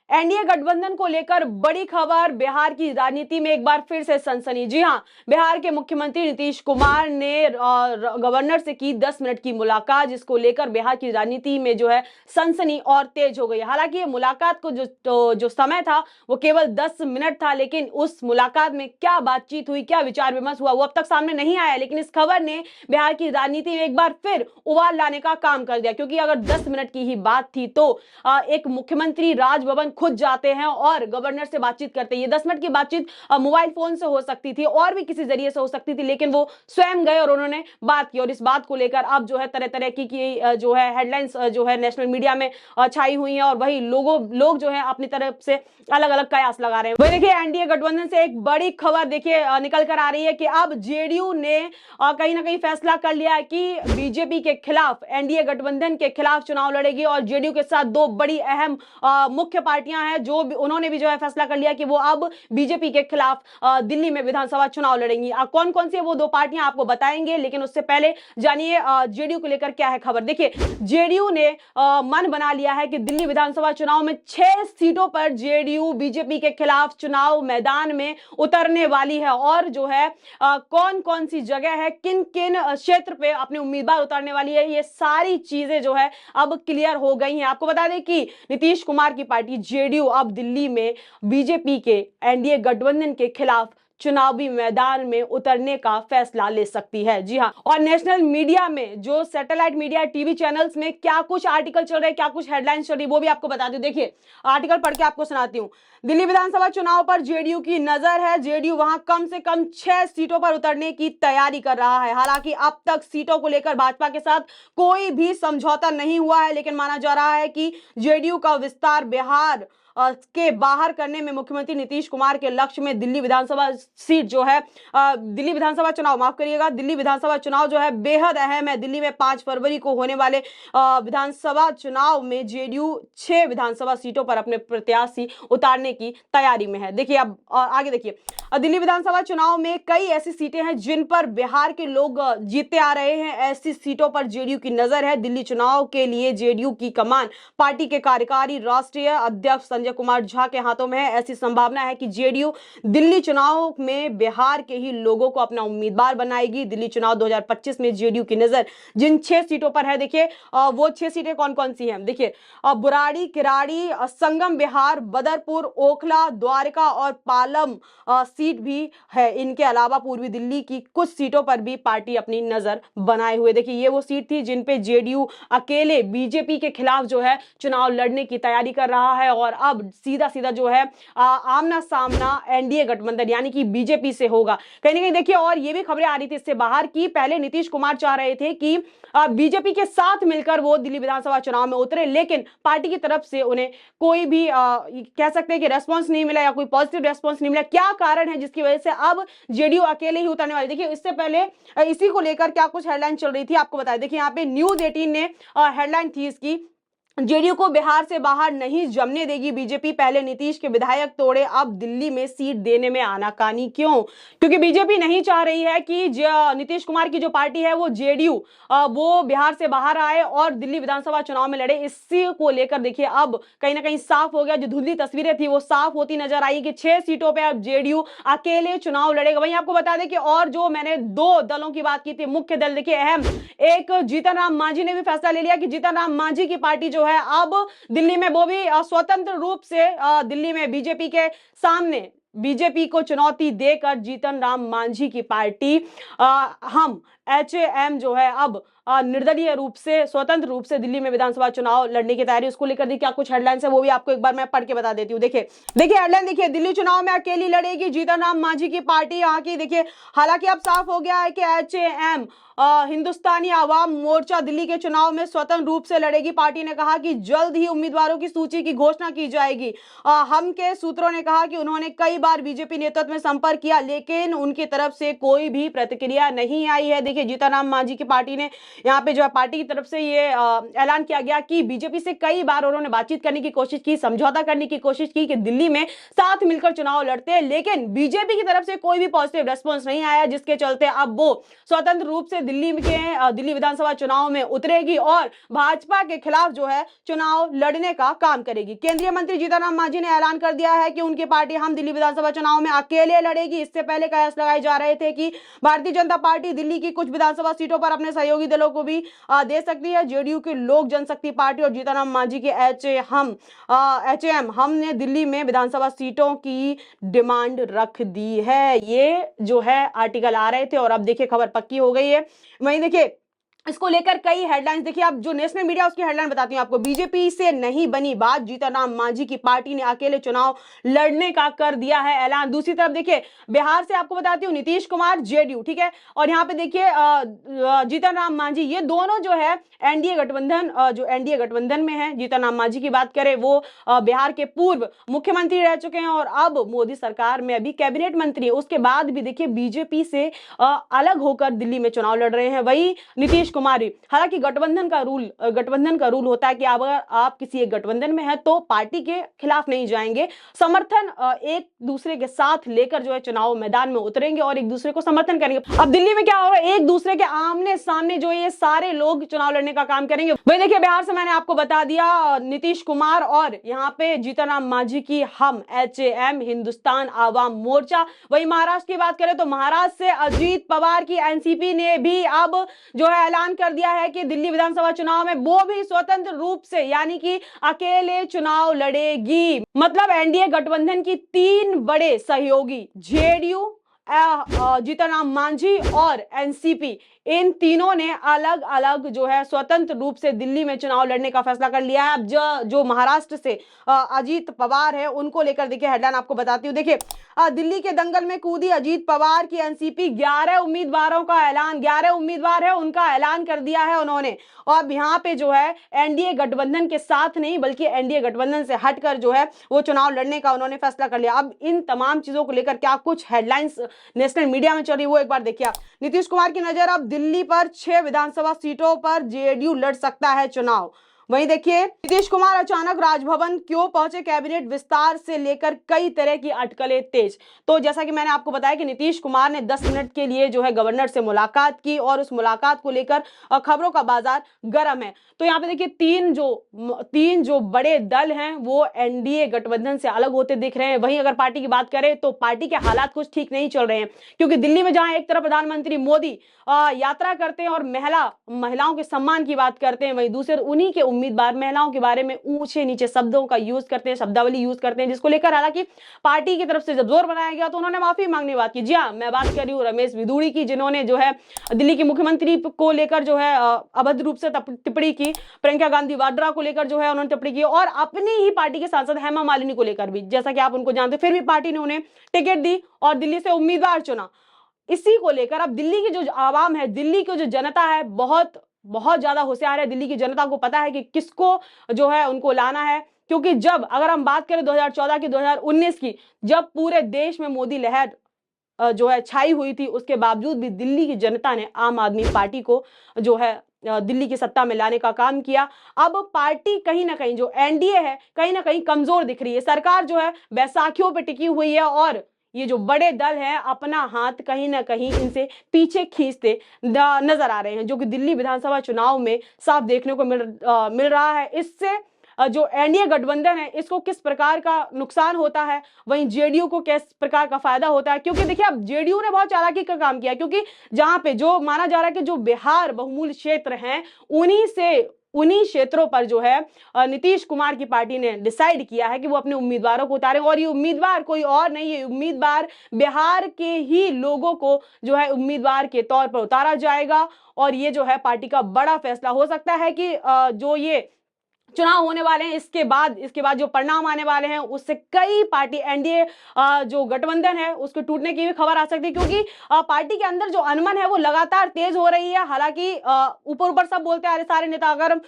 NDA गठबंधन को लेकर बड़ी खबर, बिहार की राजनीति में एक बार फिर से सनसनी। जी हां, बिहार के मुख्यमंत्री नीतीश कुमार ने गवर्नर से की 10 मिनट की मुलाकात, जिसको लेकर बिहार की राजनीति में जो है सनसनी और तेज हो गई। हालांकि ये मुलाकात को जो समय था वो केवल 10 मिनट था, लेकिन उस मुलाकात में क्या बातचीत हुई, क्या विचार विमर्श हुआ, वो अब तक सामने नहीं आया। लेकिन इस खबर ने बिहार की राजनीति में एक बार फिर उबाल लाने का काम कर दिया, क्योंकि अगर 10 मिनट की ही बात थी तो एक मुख्यमंत्री राजभवन खुद जाते हैं और गवर्नर से बातचीत करते हैं। ये 10 मिनट की बातचीत मोबाइल फोन से हो सकती थी और भी किसी जरिए से हो सकती थी, लेकिन वो स्वयं गए और उन्होंने बात की। और इस बात को लेकर अब जो है तरह तरह की जो है हेडलाइंस जो है नेशनल मीडिया में छाई हुई है, और वही लोग जो है अपनी तरफ से अलग अलग कयास लगा रहे हैं। वही देखिए, एनडीए गठबंधन से एक बड़ी खबर देखिए निकल कर आ रही है कि अब जेडीयू ने कहीं ना कहीं फैसला कर लिया है कि बीजेपी के खिलाफ, एनडीए गठबंधन के खिलाफ चुनाव लड़ेगी। और जेडीयू के साथ दो बड़ी अहम मुख्य पार्टियां हैं जो उन्होंने भी जो है फैसला कर लिया कि वो अब बीजेपी के खिलाफ दिल्ली में विधानसभा चुनाव लड़ेंगी। कौन कौन सी वो दो पार्टियां आपको बताएंगे, लेकिन उससे पहले जानिए जेडीयू को लेकर क्या है खबर। देखिए, जेडीयू ने मन बना लिया है कि दिल्ली विधानसभा चुनाव में 6 सीटों पर जेडीयू बीजेपी के खिलाफ चुनाव मैदान में उतरने वाली है। और जो है कौन कौन सी जगह है, किन किन क्षेत्र पे अपने उम्मीदवार उतारने वाली है, ये सारी चीजें जो है अब क्लियर हो गई हैं। आपको बता दें कि नीतीश कुमार की पार्टी जेडीयू अब दिल्ली में बीजेपी के एनडीए गठबंधन के खिलाफ चुनावी मैदान में उतरने का फैसला ले सकती है। जी हां, और नेशनल मीडिया में जो सैटेलाइट मीडिया टीवी चैनल्स में क्या कुछ आर्टिकल चल रहे हैं, क्या कुछ हेडलाइंस चल रही है, वो भी आपको बता दूं। देखिए, आर्टिकल पढ़ के आपको सुनाती हूं। दिल्ली विधानसभा चुनाव पर जेडीयू की नजर है। जेडीयू वहां कम से कम 6 सीटों पर उतरने की तैयारी कर रहा है। हालांकि अब तक सीटों को लेकर भाजपा के साथ कोई भी समझौता नहीं हुआ है, लेकिन माना जा रहा है कि जेडीयू का विस्तार बिहार के बाहर करने में मुख्यमंत्री नीतीश कुमार के लक्ष्य में दिल्ली विधानसभा सीट जो है दिल्ली विधानसभा चुनाव, माफ करिएगा, दिल्ली विधानसभा चुनाव जो है बेहद अहम है। दिल्ली में 5 फरवरी को होने वाले विधानसभा चुनाव में जेडीयू 6 विधानसभा सीटों पर अपने प्रत्याशी उतारने की तैयारी में है। देखिए, अब आगे देखिए, दिल्ली विधानसभा चुनाव में कई ऐसी सीटें हैं जिन पर बिहार के लोग जीते आ रहे हैं। ऐसी सीटों पर जेडीयू की नजर है। दिल्ली चुनाव के लिए जेडीयू की कमान पार्टी के कार्यकारी राष्ट्रीय अध्यक्ष संजय कुमार झा के हाथों में है। ऐसी संभावना है कि जेडीयू दिल्ली चुनाव में बिहार के ही लोगों को अपना उम्मीदवार बनाएगी। दिल्ली चुनाव 2025 में जेडीयू की नजर जिन 6 सीटों पर है, देखिए वो 6 सीटें कौन कौन सी हैं। देखिए, बुराड़ी, किराड़ी, संगम बिहार, बदरपुर, ओखला, द्वारका और पालम सीट भी है। इनके अलावा पूर्वी दिल्ली की कुछ सीटों पर भी पार्टी अपनी नजर बनाए हुए। देखिए, ये वो सीट थी जिन पे जेडीयू अकेले बीजेपी के खिलाफ जो है चुनाव लड़ने की तैयारी कर रहा है। और अब सीधा सीधा जो है आमना सामना एनडीए गठबंधन यानी कि बीजेपी से होगा कहीं ना कहीं। देखिए, और ये भी खबरें आ रही थी इससे बाहर की पहले नीतीश कुमार चाह रहे थे कि बीजेपी के साथ मिलकर वो दिल्ली विधानसभा चुनाव में उतरे, लेकिन पार्टी की तरफ से उन्हें कोई भी कह सकते हैं कि रेस्पॉन्स नहीं मिला या कोई पॉजिटिव रेस्पॉन्स नहीं मिला। क्या कारण है जिसकी वजह से अब जेडीयू अकेले ही उतरने वाली। देखिए, इससे पहले इसी को लेकर क्या कुछ हेडलाइन चल रही थी आपको बताया। देखिए, यहाँ पे न्यूज 18 ने हेडलाइन थी इसकी, जेडीयू को बिहार से बाहर नहीं जमने देगी बीजेपी, पहले नीतीश के विधायक तोड़े, अब दिल्ली में सीट देने में आनाकानी क्यों। क्योंकि बीजेपी नहीं चाह रही है कि नीतीश कुमार की जो पार्टी है वो जेडीयू वो बिहार से बाहर आए और दिल्ली विधानसभा चुनाव में लड़े। इसी को लेकर देखिए अब कहीं ना कहीं साफ हो गया, जो धुंधली तस्वीरें थी वो साफ होती नजर आई कि 6 सीटों पर अब जेडीयू अकेले चुनाव लड़ेगा। वहीं आपको बता दें कि और जो मैंने 2 दलों की बात की थी, मुख्य दल देखिए अहम, एक जीतन राम मांझी ने भी फैसला ले लिया कि जीतन राम मांझी की पार्टी जो है अब दिल्ली में वो भी स्वतंत्र रूप से दिल्ली में बीजेपी के सामने बीजेपी को चुनौती देकर जीतन राम मांझी की पार्टी हम HAM जो है अब निर्दलीय रूप से, स्वतंत्र रूप से दिल्ली में विधानसभा चुनाव लड़ने की तैयारी। उसको लेकर देखिए क्या कुछ हेडलाइंस है वो भी आपको एक बार मैं पढ़ के बता देती हूँ। देखिए हेडलाइन देखिए, दिल्ली चुनाव में अकेली लड़ेगी जीतन राम मांझी की पार्टी यहाँ की। देखिए, हालांकि अब साफ हो गया है कि HAM हिंदुस्तानी आवाम मोर्चा दिल्ली के चुनाव में स्वतंत्र रूप से लड़ेगी। पार्टी ने कहा कि जल्द ही उम्मीदवारों की सूची की घोषणा की जाएगी। हम के सूत्रों ने कहा कि उन्होंने कई बार बीजेपी नेतृत्व में संपर्क किया, लेकिन उनकी तरफ से कोई भी प्रतिक्रिया नहीं आई है। देखिए, जीतनराम मांझी की पार्टी ने यहाँ पे जो है पार्टी की तरफ से ये ऐलान किया गया कि बीजेपी से कई बार उन्होंने बातचीत करने की कोशिश की, समझौता करने की कोशिश की कि दिल्ली में साथ मिलकर चुनाव लड़ते हैं, लेकिन बीजेपी की तरफ से कोई भी पॉजिटिव रेस्पॉन्स नहीं आया, जिसके चलते अब वो स्वतंत्र रूप से दिल्ली विधानसभा चुनाव में उतरेगी और भाजपा के खिलाफ जो है चुनाव लड़ने का काम करेगी। केंद्रीय मंत्री जीतनराम मांझी ने ऐलान कर दिया है कि उनकी पार्टी हम दिल्ली विधानसभा चुनाव में अकेले लड़ेगी। इससे पहले कयास लगाए जा रहे थे कि भारतीय जनता पार्टी दिल्ली की कुछ विधानसभा सीटों पर अपने सहयोगी दलों को भी दे सकती है। जेडीयू की लोक जनशक्ति पार्टी और जीतनराम मांझी के एचएम हमने दिल्ली में विधानसभा सीटों की डिमांड रख दी है। ये जो है आर्टिकल आ रहे थे और अब देखिए खबर पक्की हो गई है। वहीं देखिए इसको लेकर कई हेडलाइंस, देखिए अब जो नेशनल मीडिया उसकी हेडलाइन बताती हूं आपको। बीजेपी से नहीं बनी बात, जीतनराम मांझी की पार्टी ने अकेले चुनाव लड़ने का कर दिया है ऐलान। दूसरी तरफ देखिए बिहार से आपको बताती हूं नीतीश कुमार जेडीयू, ठीक है, और यहाँ पे देखिए जीतनराम मांझी, ये दोनों जो है एनडीए गठबंधन में है। जीतनराम मांझी की बात करें, वो बिहार के पूर्व मुख्यमंत्री रह चुके हैं और अब मोदी सरकार में अभी कैबिनेट मंत्री है। उसके बाद भी देखिए बीजेपी से अलग होकर दिल्ली में चुनाव लड़ रहे हैं। वही नीतीश कुमार, हालांकि गठबंधन का रूल होता है कि अगर आप किसी एक गठबंधन में है तो पार्टी के खिलाफ नहीं जाएंगे, समर्थन एक दूसरे के साथ लेकर जो है चुनाव मैदान में उतरेंगे और एक दूसरे को समर्थन करेंगे। अब दिल्ली में क्या होगा, एक दूसरे के आमने सामने जो ये सारे लोग चुनाव लड़ने का काम करेंगे। वही देखिए बिहार से मैंने आपको बता दिया नीतीश कुमार और यहाँ पे जीतनराम मांझी की हम एचएम हिंदुस्तान आवाम मोर्चा। वही महाराष्ट्र की बात करें तो महाराष्ट्र से अजीत पवार की एनसीपी ने भी अब जो है ऐलान कर दिया है कि दिल्ली विधानसभा चुनाव में वो भी स्वतंत्र रूप से यानी कि अकेले चुनाव लड़ेगी। मतलब एनडीए गठबंधन की 3 बड़े सहयोगी जेडीयू, जीतनराम मांझी और एनसीपी, इन तीनों ने अलग अलग जो है स्वतंत्र रूप से दिल्ली में चुनाव लड़ने का फैसला कर लिया है। अब जो महाराष्ट्र से अजीत पवार है उनको लेकर देखिए हेडलाइन आपको बताती हूँ। देखिए दिल्ली के दंगल में कूदी अजीत पवार की एनसीपी, 11 उम्मीदवारों का ऐलान, 11 उम्मीदवार है उनका ऐलान कर दिया है उन्होंने। और अब यहाँ पे जो है एनडीए गठबंधन के साथ नहीं बल्कि एनडीए गठबंधन से हटकर जो है वो चुनाव लड़ने का उन्होंने फैसला कर लिया। अब इन तमाम चीजों को लेकर क्या कुछ हेडलाइंस नेशनल मीडिया में चल रही है वो एक बार देखिए आप। नीतीश कुमार की नजर अब दिल्ली पर 6 विधानसभा सीटों पर जेडीयू लड़ सकता है चुनाव। वहीं देखिए नीतीश कुमार अचानक राजभवन क्यों पहुंचे, कैबिनेट विस्तार से लेकर कई तरह की अटकलें तेज। तो जैसा कि मैंने आपको बताया कि नीतीश कुमार ने 10 मिनट के लिए जो है गवर्नर से मुलाकात की और उस मुलाकात को लेकर खबरों का बाजार गर्म है। तो यहाँ पे देखिए तीन जो बड़े दल हैं वो एनडीए गठबंधन से अलग होते दिख रहे हैं। वहीं अगर पार्टी की बात करें तो पार्टी के हालात कुछ ठीक नहीं चल रहे हैं, क्योंकि दिल्ली में जहां एक तरफ प्रधानमंत्री मोदी यात्रा करते हैं और महिलाओं के सम्मान की बात करते हैं, वहीं दूसरे उन्हीं के उम्मीदवार महिलाओं के बारे में ऊंचे नीचे शब्दों का यूज करते हैं, शब्दावली यूज करते हैं, जिसको लेकर हालांकि पार्टी की तरफ से जब जोर बनाया गया तो उन्होंने माफी मांगने की बात की। जी हाँ, मैं बात कर रही हूँ रमेश बिधूड़ी की, जिन्होंने जो है दिल्ली के मुख्यमंत्री को लेकर जो है अभद्र रूप से टिप्पणी की, प्रियंका गांधी वाड्रा को लेकर जो है उन्होंने टिप्पणी की और अपनी ही पार्टी के सांसद हेमा मालिनी को लेकर भी, जैसा कि आप उनको जानते, फिर भी पार्टी ने उन्हें टिकट दी और दिल्ली से उम्मीदवार चुना। इसी को लेकर अब दिल्ली की जो आवाम है, दिल्ली की जो जनता है, बहुत ज्यादा होशियार है। दिल्ली की जनता को पता है कि किसको जो है उनको लाना है, क्योंकि जब अगर हम बात करें 2014 की, 2019 की, जब पूरे देश में मोदी लहर जो है छाई हुई थी, उसके बावजूद भी दिल्ली की जनता ने आम आदमी पार्टी को जो है दिल्ली की सत्ता में लाने का काम किया। अब पार्टी कहीं ना कहीं जो एनडीए है कहीं ना कहीं कमजोर दिख रही है। सरकार जो है बैसाखियों पे टिकी हुई है और ये जो बड़े दल हैं अपना हाथ कहीं ना कहीं इनसे पीछे खींचते नजर आ रहे हैं, जो कि दिल्ली विधानसभा चुनाव में साफ देखने को मिल रहा है। इससे जो एनडीए गठबंधन है इसको किस प्रकार का नुकसान होता है, वहीं जेडीयू को किस प्रकार का फायदा होता है, क्योंकि देखिए अब जेडीयू ने बहुत चालाकी का काम किया, क्योंकि जहां पे जो माना जा रहा है कि जो बिहार बहुमूल्य क्षेत्र हैं उन्हीं क्षेत्रों पर जो है नीतीश कुमार की पार्टी ने डिसाइड किया है कि वो अपने उम्मीदवारों को उतारें और ये उम्मीदवार कोई और नहीं है, उम्मीदवार बिहार के ही लोगों को जो है उम्मीदवार के तौर पर उतारा जाएगा। और ये जो है पार्टी का बड़ा फैसला हो सकता है कि जो ये चुनाव होने वाले हैं, इसके बाद जो परिणाम आने वाले हैं उससे कई पार्टी एनडीए जो गठबंधन है उसके टूटने की भी खबर आ सकती है, क्योंकि पार्टी के अंदर जो अनबन है वो लगातार तेज हो रही है। हालांकि ऊपर ऊपर सब बोलते आ रहे सारे नेता, अगर हम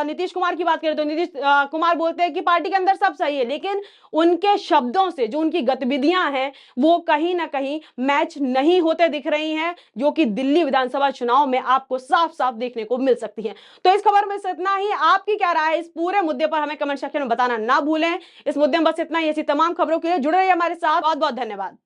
नीतीश कुमार की बात करें तो नीतीश कुमार बोलते हैं कि पार्टी के अंदर सब सही है, लेकिन उनके शब्दों से जो उनकी गतिविधियां हैं वो कहीं ना कहीं मैच नहीं होते दिख रही हैं, जो कि दिल्ली विधानसभा चुनाव में आपको साफ साफ देखने को मिल सकती है। तो इस खबर में से इतना ही। आपकी क्या राय है इस पूरे मुद्दे पर, हमें कमेंट सेक्शन में बताना ना भूलें। इस मुद्दे में बस इतना ही। ऐसी तमाम खबरों के लिए जुड़े रहिए हमारे साथ। बहुत बहुत धन्यवाद।